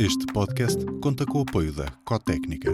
Este podcast conta com o apoio da Cotécnica.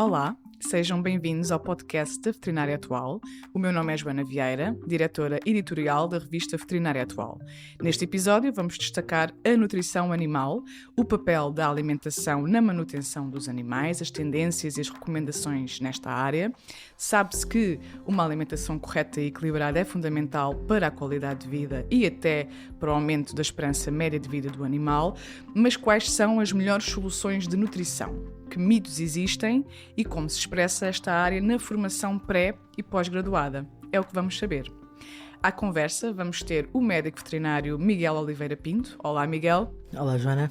Olá, sejam bem-vindos ao podcast da Veterinária Atual. O meu nome é Joana Vieira, diretora editorial da revista Veterinária Atual. Neste episódio vamos destacar a nutrição animal, o papel da alimentação na manutenção dos animais, as tendências e as recomendações nesta área. Sabe-se que uma alimentação correta e equilibrada é fundamental para a qualidade de vida e até para o aumento da esperança média de vida do animal, mas quais são as melhores soluções de nutrição? Que mitos existem e como se expressa esta área na formação pré e pós-graduada? É o que vamos saber. À conversa vamos ter o médico veterinário Miguel Oliveira Pinto. Olá, Miguel. Olá, Joana.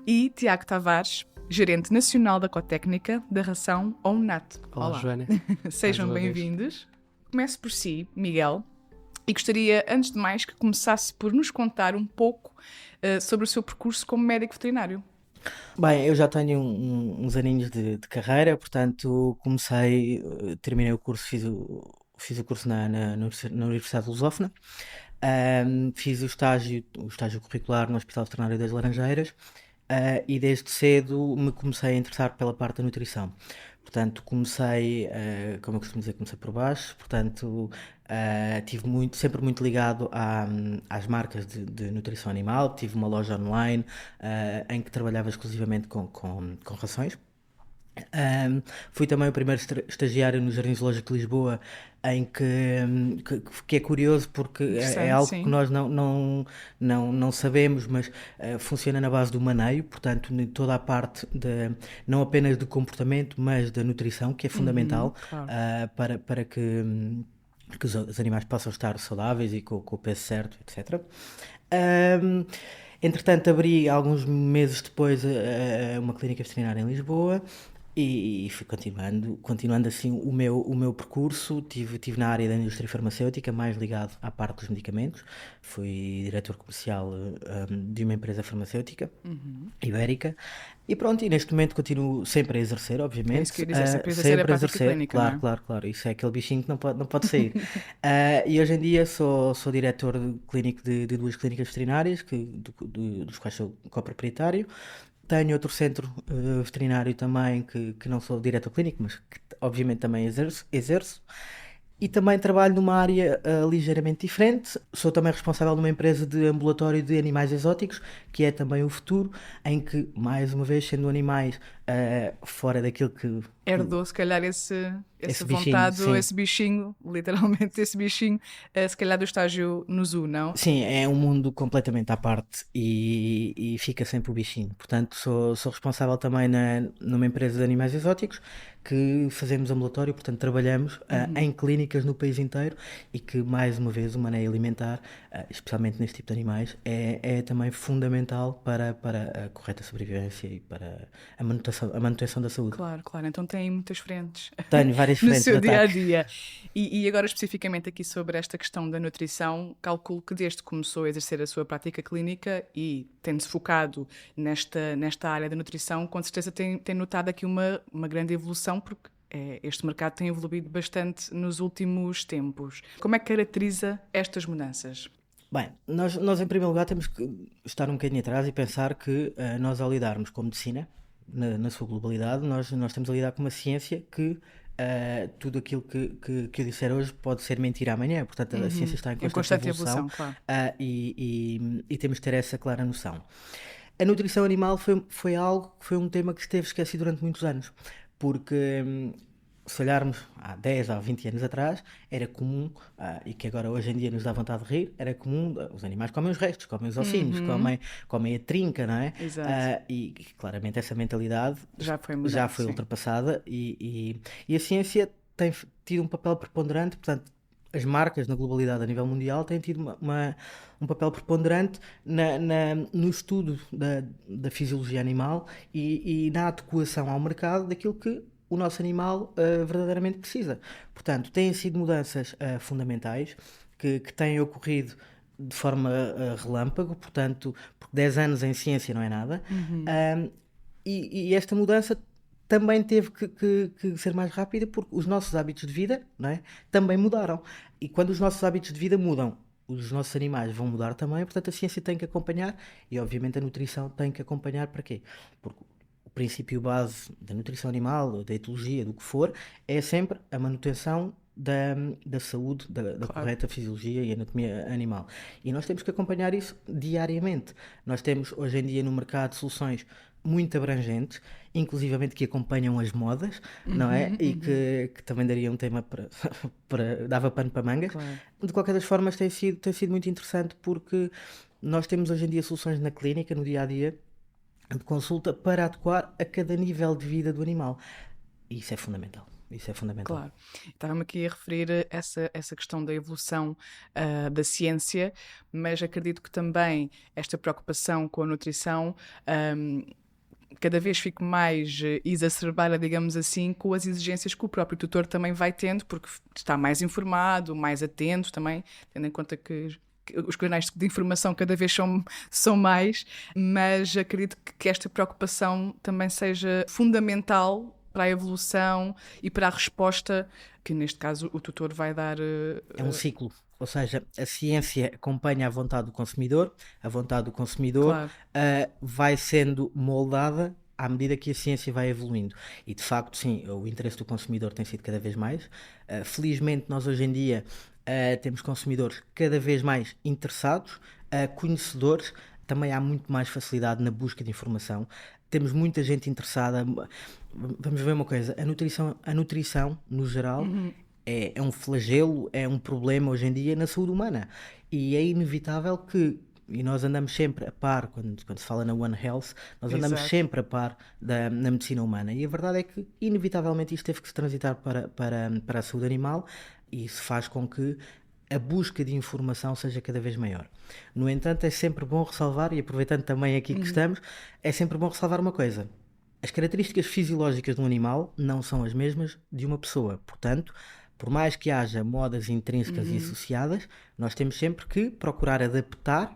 E Tiago Tavares, gerente nacional da Cotécnica da ração OMNAT. Olá, Joana. Sejam bem-vindos. Começo por si, Miguel, e gostaria, antes de mais, que começasse por nos contar um pouco sobre o seu percurso como médico veterinário. Bem, eu já tenho uns aninhos de carreira, portanto terminei o curso, fiz o curso na Universidade de Lusófona, fiz o estágio curricular no Hospital Veterinário das Laranjeiras, e desde cedo me comecei a interessar pela parte da nutrição. Portanto, comecei, como eu costumo dizer, comecei por baixo, portanto, tive sempre muito ligado às marcas de nutrição animal. Tive uma loja online em que trabalhava exclusivamente com rações. Fui também o primeiro estagiário no Jardim Zoológico de Lisboa, em que é curioso porque é algo sim. que nós não sabemos, mas funciona na base do maneio, portanto toda a parte não apenas do comportamento, mas da nutrição, que é fundamental, claro. para que os animais possam estar saudáveis e com o peso certo, etc. Entretanto, abri alguns meses depois uma clínica veterinária em Lisboa e fui continuando assim o meu percurso. Tive na área da indústria farmacêutica, mais ligado à parte dos medicamentos. Fui diretor comercial de uma empresa farmacêutica ibérica. E pronto, e neste momento continuo sempre a exercer, obviamente. É isso que eu ia dizer, sempre a exercer clínica, claro, não é? claro. Isso é aquele bichinho que não pode sair. E hoje em dia sou diretor clínico de duas clínicas veterinárias, dos quais sou coproprietário. Tenho outro centro veterinário também, que não sou diretor clínico, mas que obviamente também exerço. E também trabalho numa área ligeiramente diferente. Sou também responsável de uma empresa de ambulatório de animais exóticos, que é também o futuro, em que, mais uma vez, sendo animais fora daquilo que... Herdou, se calhar, essa bichinho, vontade, sim. esse bichinho, literalmente esse bichinho, se calhar do estágio no zoo, não? Sim, é um mundo completamente à parte e fica sempre o bichinho. Portanto, sou responsável também numa empresa de animais exóticos, que fazemos ambulatório, portanto trabalhamos em clínicas no país inteiro, e que, mais uma vez, o maneio alimentar, especialmente neste tipo de animais, é também fundamental para a correta sobrevivência e para a manutenção da saúde. Claro. Então tem muitas frentes. Tenho várias No frentes seu de ataque. dia-a-dia. E agora, especificamente aqui sobre esta questão da nutrição, calculo que desde que começou a exercer a sua prática clínica e tendo-se focado nesta área da nutrição, com certeza tem notado aqui uma grande evolução, porque este mercado tem evoluído bastante nos últimos tempos. Como é que caracteriza estas mudanças? Bem, nós em primeiro lugar temos que estar um bocadinho atrás e pensar que nós, ao lidarmos com medicina, na sua globalidade, nós estamos a lidar com uma ciência que tudo aquilo que eu disser hoje pode ser mentira amanhã. Portanto, a ciência está em constante evolução, claro. e temos de ter essa clara noção. A nutrição animal foi um tema que esteve esquecido durante muitos anos, porque se olharmos há 10 ou 20 anos atrás, era comum, e que agora hoje em dia nos dá vontade de rir, era comum, os animais comem os restos, comem os ossinhos, comem a trinca, não é? Exato. E claramente essa mentalidade Já foi ultrapassada, e a ciência tem tido um papel preponderante. Portanto, as marcas na globalidade a nível mundial têm tido um papel preponderante no estudo da fisiologia animal e na adequação ao mercado daquilo que o nosso animal verdadeiramente precisa. Portanto, têm sido mudanças fundamentais que têm ocorrido de forma relâmpago, portanto, porque 10 anos em ciência não é nada. E esta mudança também teve que ser mais rápida, porque os nossos hábitos de vida, não é, também mudaram. E quando os nossos hábitos de vida mudam, os nossos animais vão mudar também, portanto a ciência tem que acompanhar e obviamente a nutrição tem que acompanhar. Para quê? Porque o princípio base da nutrição animal, ou da etologia, do que for, é sempre a manutenção da saúde, da Claro. correta fisiologia e anatomia animal. E nós temos que acompanhar isso diariamente. Nós temos hoje em dia no mercado soluções muito abrangentes, inclusivamente que acompanham as modas, não é? E que também daria um tema dava pano para mangas. Claro. De qualquer das formas tem sido muito interessante porque nós temos hoje em dia soluções na clínica, no dia a dia, de consulta para adequar a cada nível de vida do animal. E isso é fundamental. Isso é fundamental. Claro. Estava-me aqui a referir essa questão da evolução da ciência, mas acredito que também esta preocupação com a nutrição cada vez fica mais exacerbada, digamos assim, com as exigências que o próprio tutor também vai tendo, porque está mais informado, mais atento também, tendo em conta que os canais de informação cada vez são mais, mas acredito que esta preocupação também seja fundamental para a evolução e para a resposta que, neste caso, o tutor vai dar. É um ciclo, ou seja, a ciência acompanha a vontade do consumidor, a vontade do consumidor Claro. vai sendo moldada à medida que a ciência vai evoluindo. E de facto, sim, o interesse do consumidor tem sido cada vez mais. Felizmente, nós hoje em dia temos consumidores cada vez mais interessados, conhecedores. Também há muito mais facilidade na busca de informação. Temos muita gente interessada. Vamos ver uma coisa, a nutrição no geral, é um flagelo, é um problema hoje em dia na saúde humana. E é inevitável que, e nós andamos sempre a par, quando se fala na One Health, nós andamos Exato. sempre a par na medicina humana. E a verdade é que, inevitavelmente, isto teve que se transitar para a saúde animal, e isso faz com que a busca de informação seja cada vez maior. No entanto, é sempre bom ressalvar, e aproveitando também aqui que estamos, é sempre bom ressalvar uma coisa. As características fisiológicas de um animal não são as mesmas de uma pessoa. Portanto, por mais que haja modas intrínsecas e associadas, nós temos sempre que procurar adaptar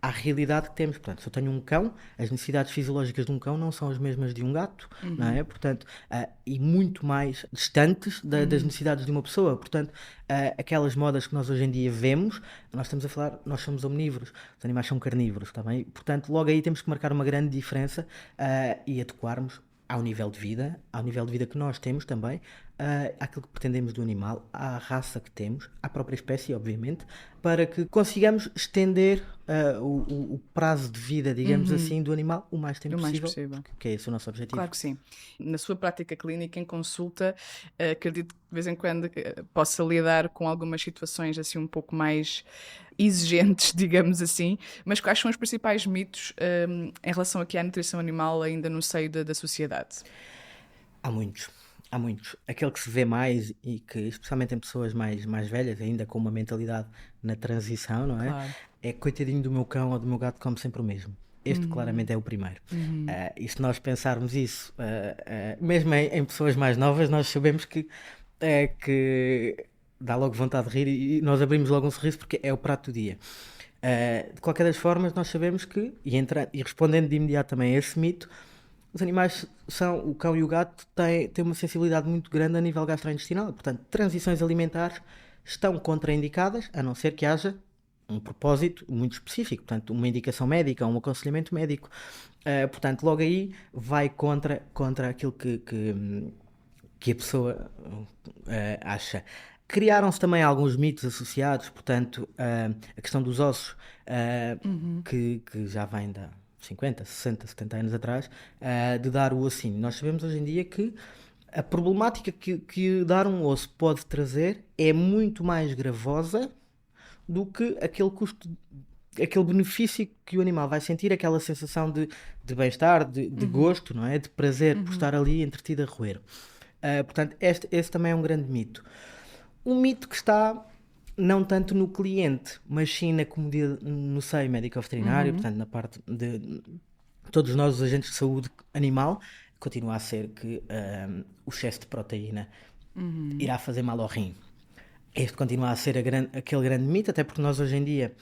à realidade que temos. Portanto, se eu tenho um cão, as necessidades fisiológicas de um cão não são as mesmas de um gato, não é? Portanto, e muito mais distantes das necessidades de uma pessoa. Portanto, aquelas modas que nós hoje em dia vemos, nós estamos a falar, nós somos omnívoros, os animais são carnívoros, está bem? Portanto, logo aí temos que marcar uma grande diferença e adequarmos ao nível de vida que nós temos também, àquilo que pretendemos do animal, à raça que temos, à própria espécie, obviamente, para que consigamos estender o prazo de vida, digamos assim, do animal o mais tempo O mais possível, possível. que é esse o nosso objetivo. Claro que sim. Na sua prática clínica, em consulta, acredito que de vez em quando possa lidar com algumas situações assim um pouco mais exigentes, digamos assim, mas quais são os principais mitos em relação aqui à nutrição animal ainda no seio da sociedade? Há muitos. Aquele que se vê mais e que, especialmente em pessoas mais velhas, ainda com uma mentalidade na transição, não é? Claro. É coitadinho do meu cão ou do meu gato, come sempre o mesmo. Este claramente é o primeiro. E se nós pensarmos isso, mesmo em pessoas mais novas, nós sabemos que dá logo vontade de rir e nós abrimos logo um sorriso porque é o prato do dia. De qualquer das formas, nós sabemos que, e respondendo de imediato também a esse mito, os animais o cão e o gato têm uma sensibilidade muito grande a nível gastrointestinal. Portanto, transições alimentares estão contraindicadas, a não ser que haja um propósito muito específico, portanto, uma indicação médica, um aconselhamento médico. Portanto, logo aí vai contra aquilo que a pessoa acha. Criaram-se também alguns mitos associados, portanto, a questão dos ossos, que já vem da 50, 60, 70 anos atrás, de dar o ossinho. Nós sabemos hoje em dia que a problemática que dar um osso pode trazer é muito mais gravosa do que aquele benefício que o animal vai sentir, aquela sensação de bem-estar, de gosto, não é? De prazer por estar ali entretido a roer. Portanto, esse também é um grande mito. Um mito que está não tanto no cliente, mas sim no seio médico-veterinário, portanto, na parte de todos nós, os agentes de saúde animal, continua a ser que o excesso de proteína irá fazer mal ao rim. Este continua a ser aquele grande mito, até porque nós hoje em dia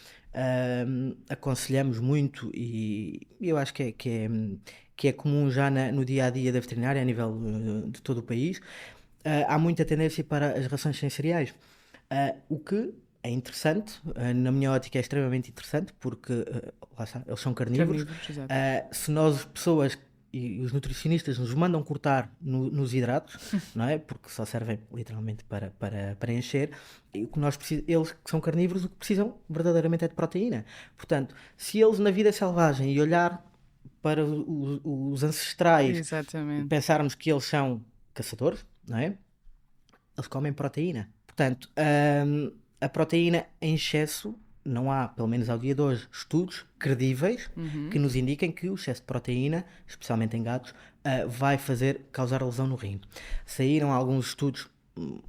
aconselhamos muito, e eu acho que é comum já no dia-a-dia da veterinária, a nível de todo o país, há muita tendência para as rações sem cereais. O que é interessante, na minha ótica é extremamente interessante, porque lá está, eles são carnívoros. Exato. Se nós, as pessoas e os nutricionistas, nos mandam cortar nos hidratos, não é? Porque só servem literalmente para encher, e o que nós eles que são carnívoros, o que precisam verdadeiramente é de proteína. Portanto, se eles na vida selvagem e olhar para os ancestrais, Exatamente. pensarmos que eles são caçadores, não é? Eles comem proteína. Portanto, a proteína em excesso, não há, pelo menos ao dia de hoje, estudos credíveis que nos indiquem que o excesso de proteína, especialmente em gatos, vai causar lesão no rim. Saíram alguns estudos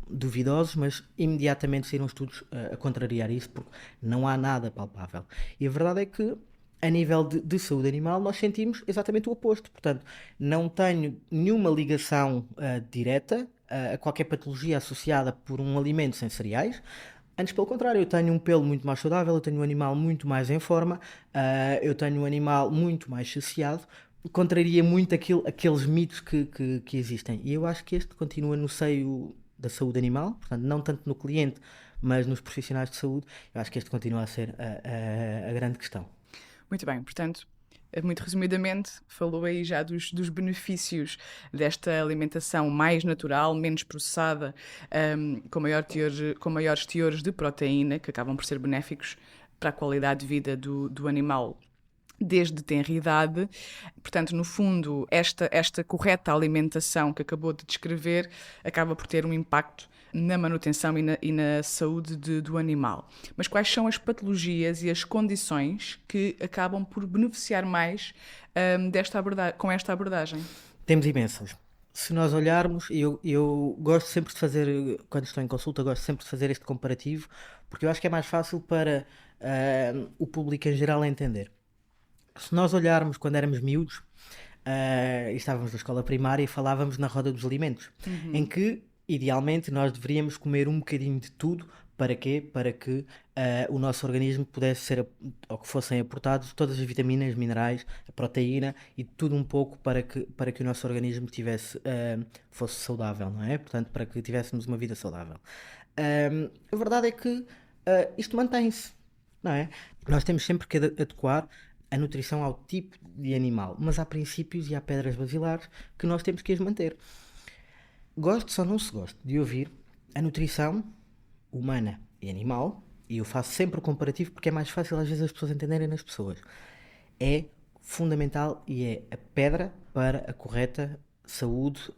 duvidosos, mas imediatamente saíram estudos a contrariar isso, porque não há nada palpável. E a verdade é que, a nível de saúde animal, nós sentimos exatamente o oposto. Portanto, não tenho nenhuma ligação direta a qualquer patologia associada por um alimento sem cereais. Antes, pelo contrário, eu tenho um pelo muito mais saudável, eu tenho um animal muito mais em forma, eu tenho um animal muito mais saciado, contraria muito aqueles mitos que existem. E eu acho que este continua no seio da saúde animal, portanto, não tanto no cliente, mas nos profissionais de saúde. Eu acho que este continua a ser a grande questão. Muito bem, portanto, muito resumidamente, falou aí já dos benefícios desta alimentação mais natural, menos processada, com maiores teores de proteína, que acabam por ser benéficos para a qualidade de vida do animal desde tenra idade. Portanto, no fundo, esta correta alimentação que acabou de descrever acaba por ter um impacto na manutenção e na saúde do animal. Mas quais são as patologias e as condições que acabam por beneficiar mais com esta abordagem? Temos imensas. Se nós olharmos, eu gosto sempre de fazer, quando estou em consulta, gosto sempre de fazer este comparativo, porque eu acho que é mais fácil para o público em geral entender. Se nós olharmos quando éramos miúdos, e estávamos na escola primária e falávamos na roda dos alimentos, em que, idealmente, nós deveríamos comer um bocadinho de tudo. Para quê? Para que o nosso organismo pudesse ser, ou que fossem aportados todas as vitaminas, minerais, a proteína e tudo um pouco para que o nosso organismo fosse saudável, não é? Portanto, para que tivéssemos uma vida saudável. A verdade é que isto mantém-se, não é? Nós temos sempre que adequar a nutrição ao tipo de animal, mas há princípios e há pedras basilares que nós temos que as manter. Goste ou não se goste de ouvir, a nutrição humana e animal, e eu faço sempre o comparativo porque é mais fácil às vezes as pessoas entenderem nas pessoas, é fundamental e é a pedra para a correta saúde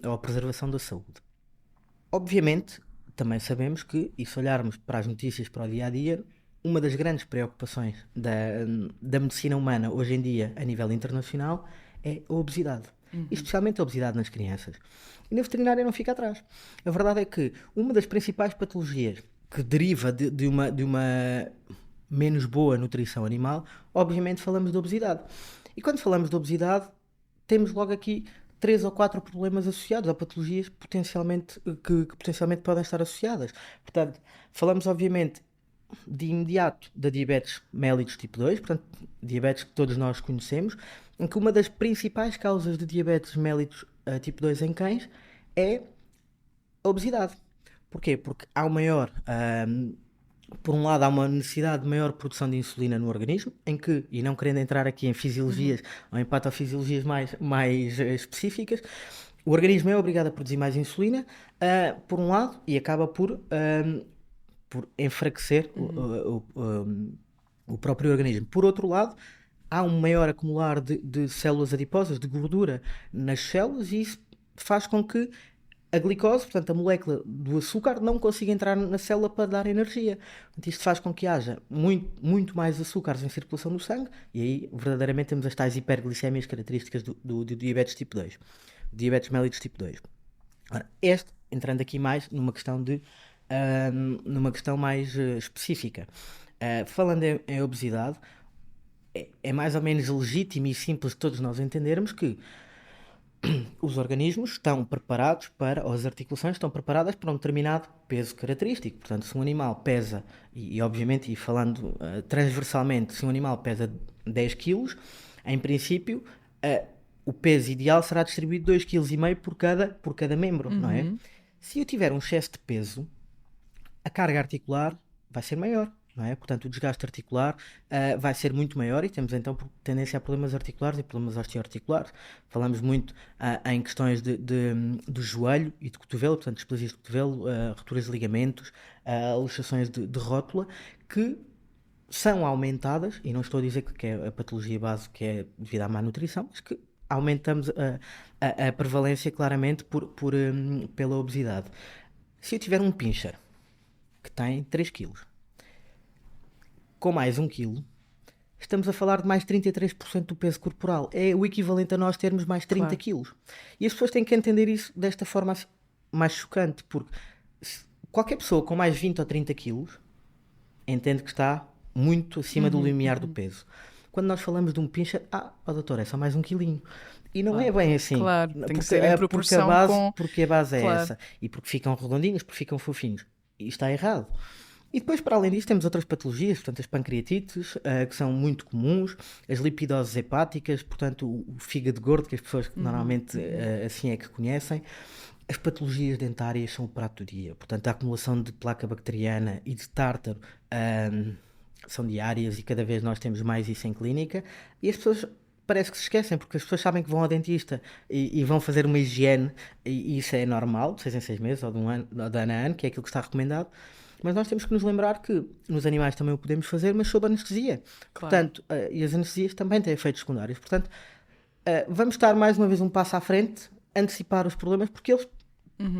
ou a preservação da saúde. Obviamente, também sabemos que, e se olharmos para as notícias para o dia-a-dia, uma das grandes preocupações da medicina humana hoje em dia, a nível internacional, é a obesidade. Especialmente a obesidade nas crianças. E na veterinária não fica atrás. A verdade é que uma das principais patologias que deriva de uma menos boa nutrição animal, obviamente falamos de obesidade. E quando falamos de obesidade, temos logo aqui 3 ou 4 problemas associados a patologias que potencialmente podem estar associadas. Portanto, falamos obviamente de imediato da diabetes mellitus tipo 2, portanto, diabetes que todos nós conhecemos, em que uma das principais causas de diabetes mellitus tipo 2 em cães é a obesidade. Porquê? Porque há por um lado, há uma necessidade de maior produção de insulina no organismo, em que, e não querendo entrar aqui em fisiologias ou em patofisiologias mais específicas, o organismo é obrigado a produzir mais insulina, por um lado, e acaba por enfraquecer o próprio organismo. Por outro lado, há um maior acumular de células adiposas, de gordura nas células, e isso faz com que a glicose, portanto a molécula do açúcar, não consiga entrar na célula para dar energia. Portanto, isto faz com que haja muito mais açúcares em circulação no sangue, e aí verdadeiramente temos as tais hiperglicémias características do diabetes tipo 2, diabetes mellitus tipo 2. Ora, entrando aqui mais numa questão mais específica. Falando em obesidade, é mais ou menos legítimo e simples de todos nós entendermos que os organismos estão preparados ou as articulações estão preparadas para um determinado peso característico. Portanto, se um animal pesa, e obviamente, e falando transversalmente, se um animal pesa 10 kg, em princípio, o peso ideal será distribuído 2,5 kg por cada membro, não é? Se eu tiver um excesso de peso, a carga articular vai ser maior, não é? Portanto, o desgaste articular vai ser muito maior e temos então tendência a problemas articulares e problemas osteoarticulares. Falamos muito em questões do joelho e de cotovelo, portanto, displasias de cotovelo, rupturas de ligamentos, luxações de rótula, que são aumentadas, e não estou a dizer que é a patologia base que é devido à má nutrição, mas que aumentamos a prevalência claramente pela obesidade. Se eu tiver um pincher que tem 3 kg, com mais 1 kg, estamos a falar de mais 33% do peso corporal. É o equivalente a nós termos mais 30 kg. E as pessoas têm que entender isso desta forma mais chocante, porque qualquer pessoa com mais 20 ou 30 kg entende que está muito acima do limiar do peso. Quando nós falamos de um pincher, doutor, é só mais 1 quilinho. E não é bem assim. Claro, tem que ser em proporção porque a base é essa. E porque ficam redondinhos, porque ficam fofinhos. E está errado. E depois, para além disso, temos outras patologias, portanto, as pancreatites, que são muito comuns, as lipidoses hepáticas, portanto, o fígado gordo, que as pessoas normalmente assim é que conhecem. As patologias dentárias são o prato do dia, portanto, a acumulação de placa bacteriana e de tártaro são diárias e cada vez nós temos mais isso em clínica, e as pessoas parece que se esquecem, porque as pessoas sabem que vão ao dentista e vão fazer uma higiene, e isso é normal, de 6 em 6 meses, ou de um ano, ou de ano a ano, que é aquilo que está recomendado, mas nós temos que nos lembrar que nos animais também o podemos fazer, mas sob anestesia. Claro. Portanto, e as anestesias também têm efeitos secundários. Portanto, vamos estar mais uma vez um passo à frente, antecipar os problemas, porque eles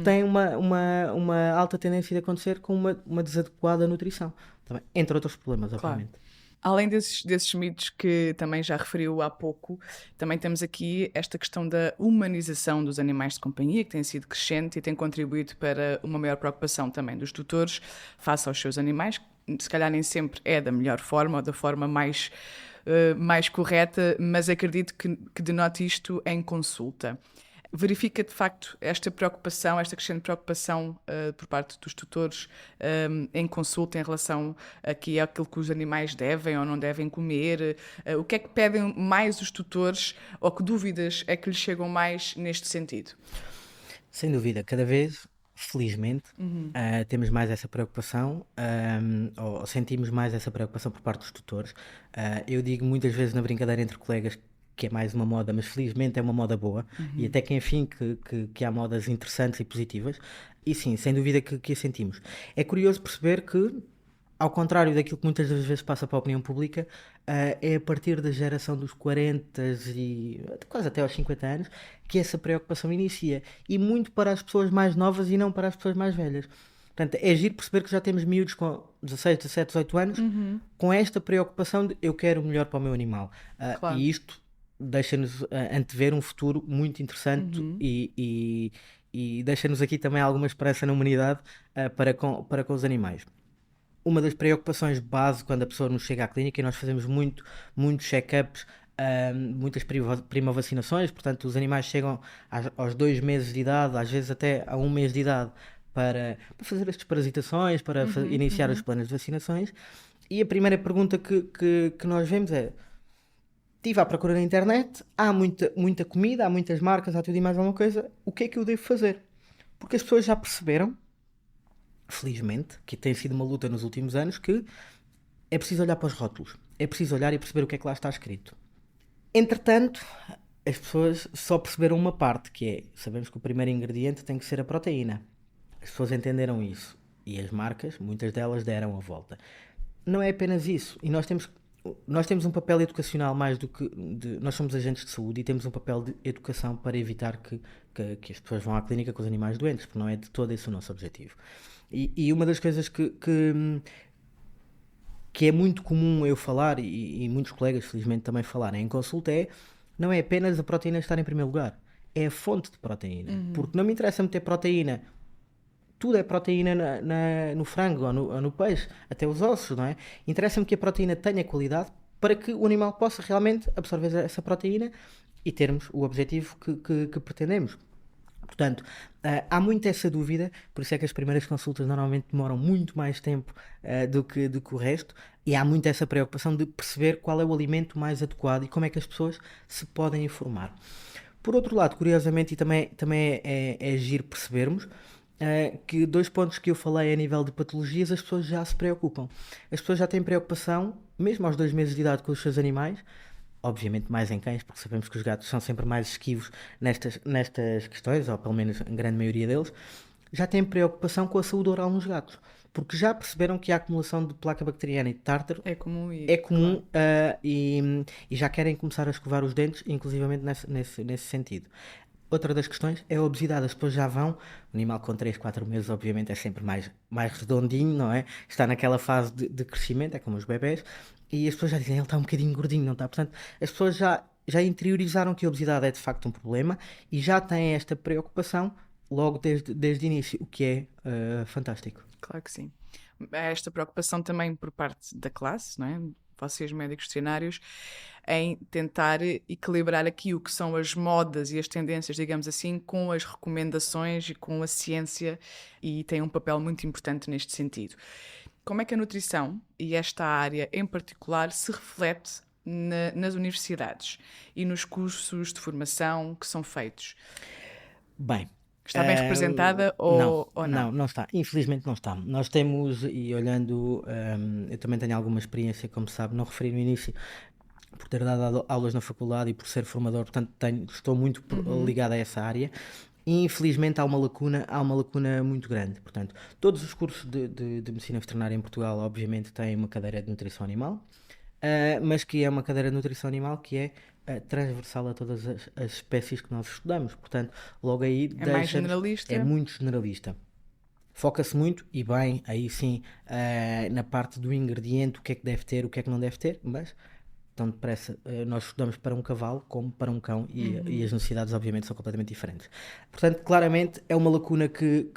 têm uma alta tendência de acontecer com uma desadequada nutrição, também, entre outros problemas, obviamente. Além desses mitos que também já referiu há pouco, também temos aqui esta questão da humanização dos animais de companhia, que tem sido crescente e tem contribuído para uma maior preocupação também dos tutores face aos seus animais, que se calhar nem sempre é da melhor forma ou da forma mais correta, mas acredito que denote isto em consulta. Verifica de facto esta preocupação, esta crescente preocupação por parte dos tutores em consulta em relação aqui àquilo que os animais devem ou não devem comer? O que é que pedem mais os tutores ou que dúvidas é que lhes chegam mais neste sentido? Sem dúvida, cada vez, felizmente, temos mais essa preocupação, ou sentimos mais essa preocupação por parte dos tutores. Eu digo muitas vezes na brincadeira entre colegas que é mais uma moda, mas felizmente é uma moda boa, e até que enfim que há modas interessantes e positivas, e sim, sem dúvida que a sentimos. É curioso perceber que, ao contrário daquilo que muitas das vezes passa para a opinião pública, é a partir da geração dos 40 e quase até aos 50 anos que essa preocupação inicia, e muito para as pessoas mais novas e não para as pessoas mais velhas. Portanto, é giro perceber que já temos miúdos com 16, 17, 18 anos com esta preocupação de eu quero o melhor para o meu animal. Claro. E isto deixa-nos antever um futuro muito interessante e deixa-nos aqui também alguma esperança na humanidade para com os animais. Uma das preocupações base quando a pessoa nos chega à clínica, e nós fazemos muitos check-ups, muitas primovacinações, portanto os animais chegam aos 2 meses de idade, às vezes até a 1 mês de idade, para fazer as desparasitações, para iniciar os planos de vacinações, e a primeira pergunta que nós vemos é: estive à procura na internet, há muita comida, há muitas marcas, há tudo e mais alguma coisa, o que é que eu devo fazer? Porque as pessoas já perceberam, felizmente, que tem sido uma luta nos últimos anos, que é preciso olhar para os rótulos, é preciso olhar e perceber o que é que lá está escrito. Entretanto, as pessoas só perceberam uma parte, que é, sabemos que o primeiro ingrediente tem que ser a proteína. As pessoas entenderam isso, e as marcas, muitas delas, deram a volta. Não é apenas isso, e nós temos um papel educacional mais do que... nós somos agentes de saúde e temos um papel de educação para evitar que as pessoas vão à clínica com os animais doentes, porque não é de todo esse o nosso objetivo. E uma das coisas que é muito comum eu falar, e muitos colegas felizmente também falarem em consulta, não é apenas a proteína estar em primeiro lugar, é a fonte de proteína. Porque não me interessa meter proteína, tudo é proteína no frango ou no peixe, até os ossos, não é? Interessa-me que a proteína tenha qualidade para que o animal possa realmente absorver essa proteína e termos o objetivo que pretendemos. Portanto, há muito essa dúvida, por isso é que as primeiras consultas normalmente demoram muito mais tempo do que o resto, e há muito essa preocupação de perceber qual é o alimento mais adequado e como é que as pessoas se podem informar. Por outro lado, curiosamente, e também é giro percebermos, que 2 pontos que eu falei a nível de patologias, as pessoas já se preocupam. As pessoas já têm preocupação, mesmo aos 2 meses de idade, com os seus animais, obviamente mais em cães, porque sabemos que os gatos são sempre mais esquivos nestas questões, ou pelo menos a grande maioria deles, já têm preocupação com a saúde oral nos gatos, porque já perceberam que a acumulação de placa bacteriana e de tártaro É comum claro. E já querem começar a escovar os dentes, inclusivamente nesse sentido. Outra das questões é a obesidade. As pessoas já vão, o animal com 3, 4 meses obviamente é sempre mais redondinho, não é? Está naquela fase de crescimento, é como os bebés, e as pessoas já dizem, ele está um bocadinho gordinho, não está? Portanto, as pessoas já interiorizaram que a obesidade é de facto um problema e já têm esta preocupação logo desde o início, o que é fantástico. Claro que sim. Há esta preocupação também por parte da classe, não é? Vocês, médicos veterinários, em tentar equilibrar aqui o que são as modas e as tendências, digamos assim, com as recomendações e com a ciência, e tem um papel muito importante neste sentido. Como é que a nutrição, e esta área em particular, se reflete nas universidades e nos cursos de formação que são feitos? Bem, Está bem representada ou não? Não está. Infelizmente não está. Nós temos, e olhando, eu também tenho alguma experiência, como sabe, não referi no início, por ter dado aulas na faculdade e por ser formador, portanto estou muito ligado a essa área. E, infelizmente há uma lacuna muito grande. Portanto, todos os cursos de medicina veterinária em Portugal, obviamente, têm uma cadeira de nutrição animal, mas que é uma cadeira de nutrição animal que é transversal a todas as espécies que nós estudamos. Portanto, logo aí É mais generalista? é muito generalista. Foca-se muito, e bem, aí sim, na parte do ingrediente, o que é que deve ter, o que é que não deve ter, mas tão depressa nós estudamos para um cavalo como para um cão e as necessidades obviamente são completamente diferentes. Portanto, claramente é uma lacuna que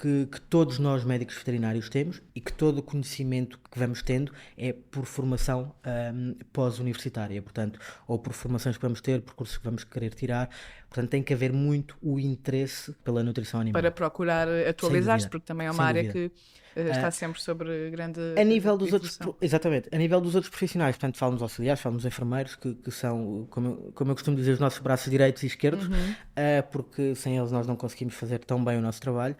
todos nós médicos veterinários temos e que todo o conhecimento que vamos tendo é por formação pós-universitária, portanto, ou por formações que vamos ter, por cursos que vamos querer tirar. Portanto, tem que haver muito o interesse pela nutrição animal. Para procurar atualizar-se, porque também é uma área dúvida. que está sempre sobre grande A nível dos evolução. exatamente, a nível dos outros profissionais, portanto, falamos auxiliares, falamos enfermeiros, que são, como eu costumo dizer, os nossos braços direitos e esquerdos, porque sem eles nós não conseguimos fazer tão bem o nosso trabalho.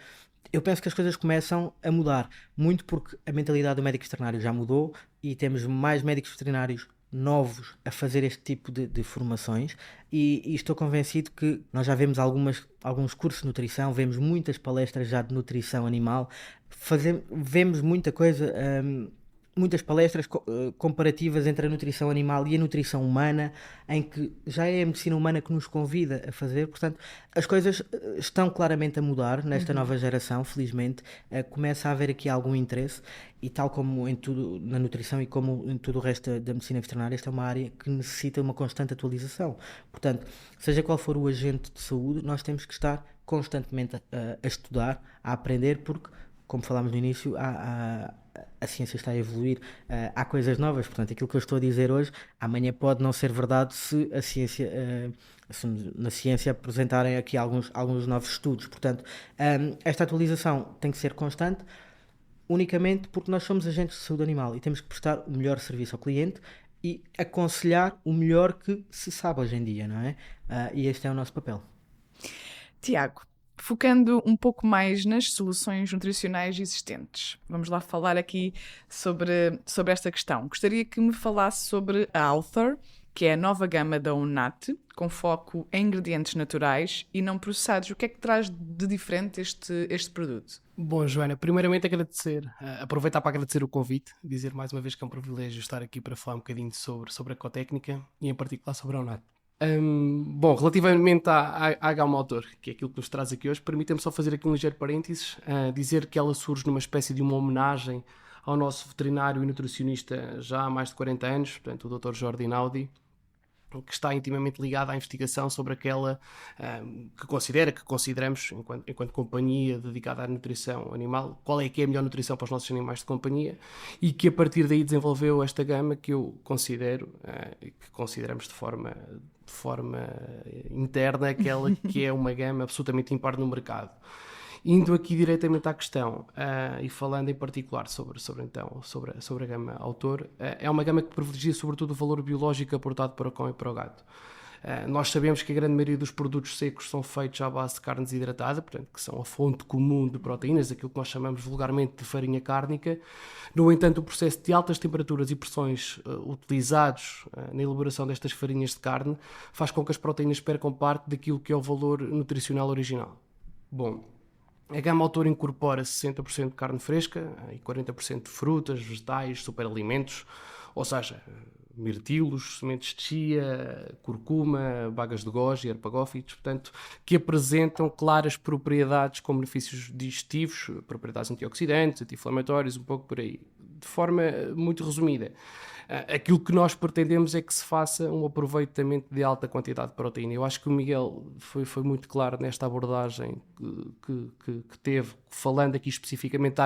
Eu penso que as coisas começam a mudar, muito porque a mentalidade do médico veterinário já mudou e temos mais médicos veterinários novos a fazer este tipo de formações e estou convencido que nós já vemos alguns cursos de nutrição, vemos muitas palestras já de nutrição animal, vemos muita coisa, muitas palestras comparativas entre a nutrição animal e a nutrição humana, em que já é a medicina humana que nos convida a fazer. Portanto, as coisas estão claramente a mudar nesta nova geração, felizmente. Começa a haver aqui algum interesse e tal como em tudo na nutrição e como em tudo o resto da medicina veterinária, esta é uma área que necessita uma constante atualização. Portanto, seja qual for o agente de saúde, nós temos que estar constantemente a estudar, a aprender, porque, como falámos no início, a ciência está a evoluir, há coisas novas. Portanto, aquilo que eu estou a dizer hoje, amanhã pode não ser verdade se a ciência, se na ciência apresentarem aqui alguns novos estudos. Portanto, esta atualização tem que ser constante, unicamente porque nós somos agentes de saúde animal e temos que prestar o melhor serviço ao cliente e aconselhar o melhor que se sabe hoje em dia, não é? E este é o nosso papel. Tiago, focando um pouco mais nas soluções nutricionais existentes, vamos lá falar aqui sobre esta questão. Gostaria que me falasse sobre a Author, que é a nova gama da UNAT, com foco em ingredientes naturais e não processados. O que é que traz de diferente este produto? Bom, Joana, primeiramente aproveitar para agradecer o convite, dizer mais uma vez que é um privilégio estar aqui para falar um bocadinho sobre a Cotécnica e em particular sobre a UNAT. Bom, relativamente à gama Author, que é aquilo que nos traz aqui hoje, permita-me só fazer aqui um ligeiro parênteses, dizer que ela surge numa espécie de uma homenagem ao nosso veterinário e nutricionista já há mais de 40 anos, portanto o Dr. Jordi Einaudi, que está intimamente ligado à investigação sobre aquela que consideramos, enquanto companhia dedicada à nutrição animal, qual é que é a melhor nutrição para os nossos animais de companhia, e que a partir daí desenvolveu esta gama que eu considero, que consideramos de forma interna, aquela que é uma gama absolutamente ímpar no mercado. Indo aqui diretamente à questão e falando em particular sobre a gama Author, é uma gama que privilegia sobretudo o valor biológico aportado para o cão e para o gato. Nós sabemos que a grande maioria dos produtos secos são feitos à base de carne desidratada, portanto, que são a fonte comum de proteínas, aquilo que nós chamamos vulgarmente de farinha cárnica. No entanto, o processo de altas temperaturas e pressões utilizados na elaboração destas farinhas de carne faz com que as proteínas percam parte daquilo que é o valor nutricional original. Bom, a gama autor incorpora 60% de carne fresca e 40% de frutas, vegetais, superalimentos, ou seja, mirtilos, sementes de chia, curcuma, bagas de goji, erpagófitos, portanto, que apresentam claras propriedades com benefícios digestivos, propriedades antioxidantes, anti-inflamatórios, um pouco por aí. De forma muito resumida, aquilo que nós pretendemos é que se faça um aproveitamento de alta quantidade de proteína. Eu acho que o Miguel foi muito claro nesta abordagem que teve, falando aqui especificamente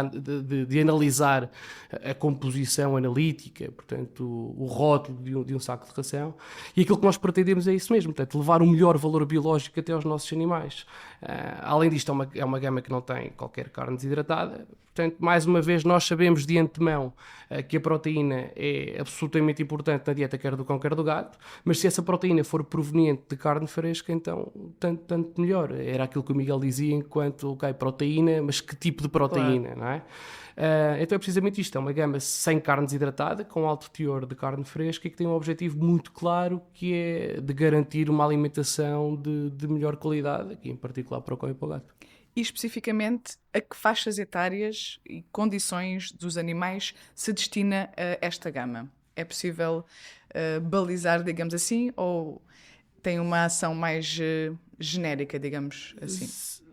de analisar a composição analítica, portanto, o rótulo de um saco de ração, e aquilo que nós pretendemos é isso mesmo, portanto, levar o melhor valor biológico até aos nossos animais. Além disto, é uma gama que não tem qualquer carne desidratada. Portanto, mais uma vez, nós sabemos de antemão que a proteína é absolutamente importante na dieta quer do cão, quer do gato, mas se essa proteína for proveniente de carne fresca, então tanto melhor. Era aquilo que o Miguel dizia enquanto, proteína, mas que tipo de proteína, claro. Não é? Então é precisamente isto, é uma gama sem carne desidratada, com alto teor de carne fresca e que tem um objetivo muito claro, que é de garantir uma alimentação de melhor qualidade, aqui em particular para o cão e para o gato. E especificamente a que faixas etárias e condições dos animais se destina a esta gama? É possível balizar, digamos assim, ou tem uma ação mais genérica, digamos assim?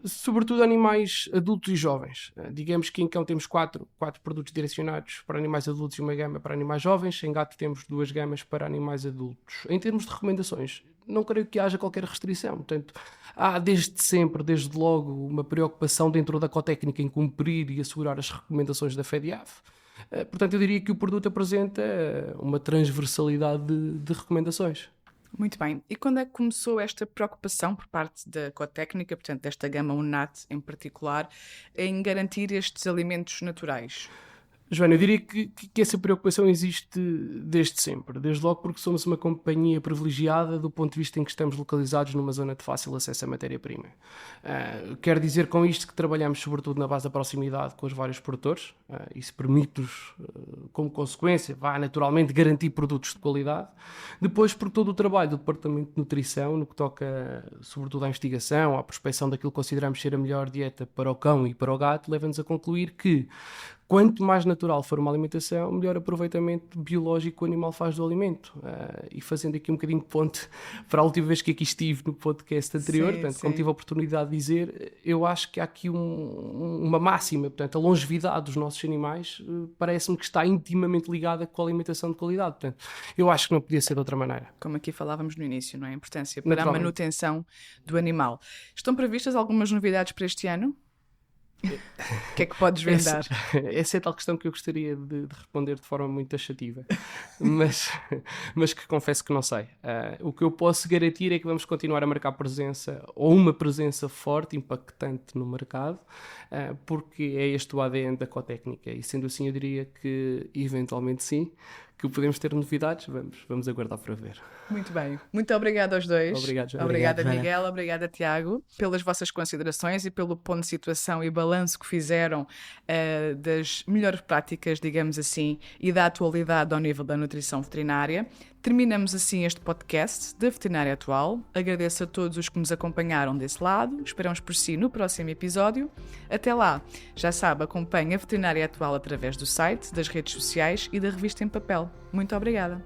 Sobretudo animais adultos e jovens. Digamos que em cão temos quatro produtos direcionados para animais adultos e uma gama para animais jovens. Em gato temos 2 gamas para animais adultos. Em termos de recomendações, não creio que haja qualquer restrição. Portanto, há desde sempre, desde logo, uma preocupação dentro da Cotécnica em cumprir e assegurar as recomendações da FEDIAF. Portanto, eu diria que o produto apresenta uma transversalidade de recomendações. Muito bem. E quando é que começou esta preocupação por parte da Cotécnica, portanto desta gama UNAT em particular, em garantir estes alimentos naturais? Joana, eu diria que essa preocupação existe desde sempre, desde logo porque somos uma companhia privilegiada do ponto de vista em que estamos localizados numa zona de fácil acesso à matéria-prima. Quero dizer com isto que trabalhamos sobretudo na base da proximidade com os vários produtores. Isso permite-nos, como consequência, naturalmente garantir produtos de qualidade. Depois, por todo o trabalho do Departamento de Nutrição, no que toca sobretudo à investigação, à prospecção daquilo que consideramos ser a melhor dieta para o cão e para o gato, leva-nos a concluir que quanto mais natural for uma alimentação, melhor aproveitamento biológico o animal faz do alimento. E fazendo aqui um bocadinho de ponte para a última vez que aqui estive no podcast anterior, portanto, como tive a oportunidade de dizer, eu acho que há aqui uma máxima, portanto, a longevidade dos nossos animais parece-me que está intimamente ligada com a alimentação de qualidade. Portanto, eu acho que não podia ser de outra maneira. Como aqui falávamos no início, não é? A importância para a manutenção do animal. Estão previstas algumas novidades para este ano? O que é que podes vendar? Essa é tal questão que eu gostaria de responder de forma muito taxativa, mas que confesso que não sei. O que eu posso garantir é que vamos continuar a marcar presença, ou uma presença forte, impactante no mercado, porque é este o ADN da Cotécnica, e sendo assim eu diria que eventualmente sim, que podemos ter novidades, vamos aguardar para ver. Muito bem. Muito obrigada aos dois. Obrigado, Joana. Obrigada, Miguel. Obrigada, Tiago, pelas vossas considerações e pelo ponto de situação e balanço que fizeram das melhores práticas, digamos assim, e da atualidade ao nível da nutrição veterinária. Terminamos assim este podcast da Veterinária Atual. Agradeço a todos os que nos acompanharam desse lado. Esperamos por si no próximo episódio. Até lá, já sabe, acompanhe a Veterinária Atual através do site, das redes sociais e da revista em papel. Muito obrigada.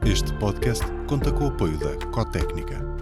Este podcast conta com o apoio da Cotécnica.